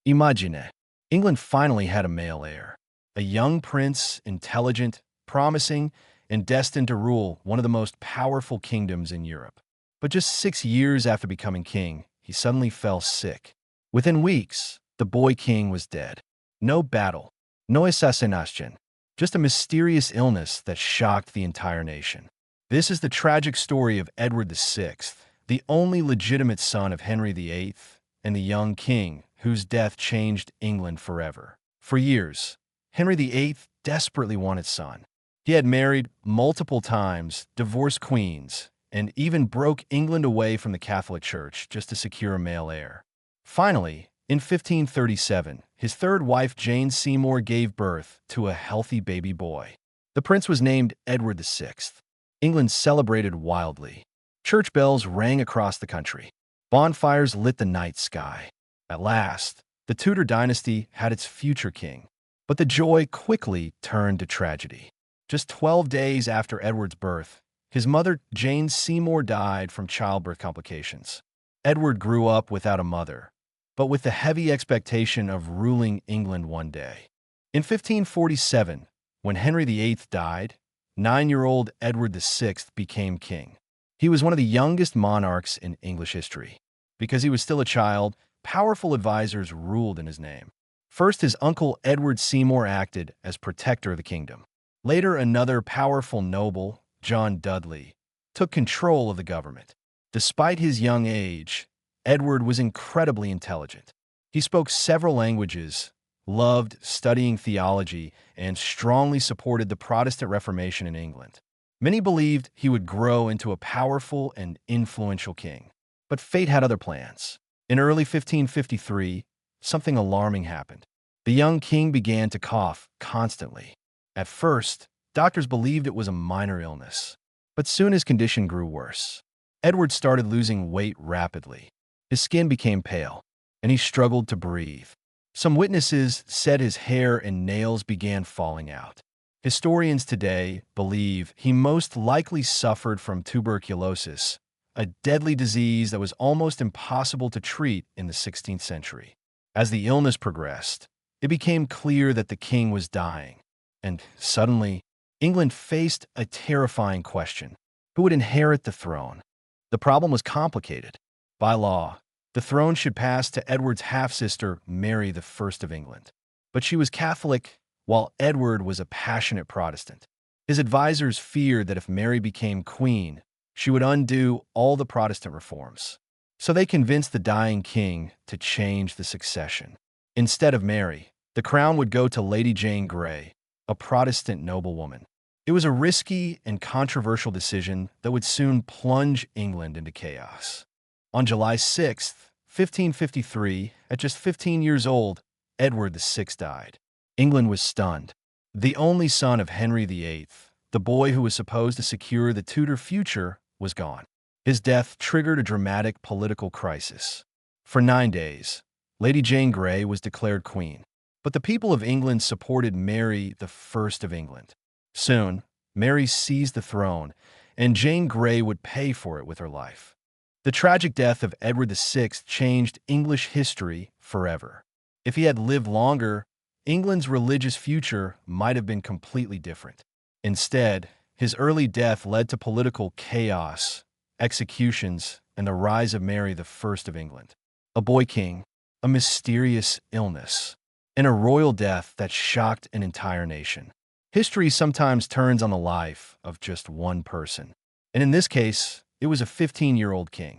Imagine, England finally had a male heir. A young prince, intelligent, promising, and destined to rule one of the most powerful kingdoms in Europe. But just 6 years after becoming king, he suddenly fell sick. Within weeks, the boy king was dead. No battle, no assassination, just a mysterious illness that shocked the entire nation. This is the tragic story of Edward VI, the only legitimate son of Henry VIII and the young king whose death changed England forever. For years, Henry VIII desperately wanted a son. He had married multiple times, divorced queens, and even broke England away from the Catholic Church just to secure a male heir. Finally, in 1537, his third wife Jane Seymour gave birth to a healthy baby boy. The prince was named Edward VI. England celebrated wildly. Church bells rang across the country. Bonfires lit the night sky. At last, the Tudor dynasty had its future king. But the joy quickly turned to tragedy. Just 12 days after Edward's birth, his mother, Jane Seymour, died from childbirth complications. Edward grew up without a mother, but with the heavy expectation of ruling England one day. In 1547, when Henry VIII died, 9-year-old Edward VI became king. He was one of the youngest monarchs in English history. Because he was still a child, powerful advisors ruled in his name. First, his uncle Edward Seymour acted as protector of the kingdom. Later, another powerful noble, John Dudley, took control of the government. Despite his young age, Edward was incredibly intelligent. He spoke several languages, loved studying theology, and strongly supported the Protestant Reformation in England. Many believed he would grow into a powerful and influential king. But fate had other plans. In early 1553, something alarming happened. The young king began to cough constantly. At first, doctors believed it was a minor illness, but soon his condition grew worse. Edward started losing weight rapidly. His skin became pale, and he struggled to breathe. Some witnesses said his hair and nails began falling out. Historians today believe he most likely suffered from tuberculosis, a deadly disease that was almost impossible to treat in the 16th century. As the illness progressed, it became clear that the king was dying. And suddenly, England faced a terrifying question: who would inherit the throne? The problem was complicated. By law, the throne should pass to Edward's half-sister, Mary I of England. But she was Catholic, while Edward was a passionate Protestant. His advisors feared that if Mary became queen, she would undo all the Protestant reforms. So they convinced the dying king to change the succession. Instead of Mary, the crown would go to Lady Jane Grey, a Protestant noblewoman. It was a risky and controversial decision that would soon plunge England into chaos. On July 6, 1553, at just 15 years old, Edward VI died. England was stunned. The only son of Henry VIII, the boy who was supposed to secure the Tudor future, was gone. His death triggered a dramatic political crisis. For 9 days, Lady Jane Grey was declared queen. But the people of England supported Mary I of England. Soon, Mary seized the throne, and Jane Grey would pay for it with her life. The tragic death of Edward VI changed English history forever. If he had lived longer, England's religious future might have been completely different. Instead, his early death led to political chaos, executions, and the rise of Mary I of England. A boy king, a mysterious illness, and a royal death that shocked an entire nation. History sometimes turns on the life of just one person. And in this case, it was a 15-year-old king.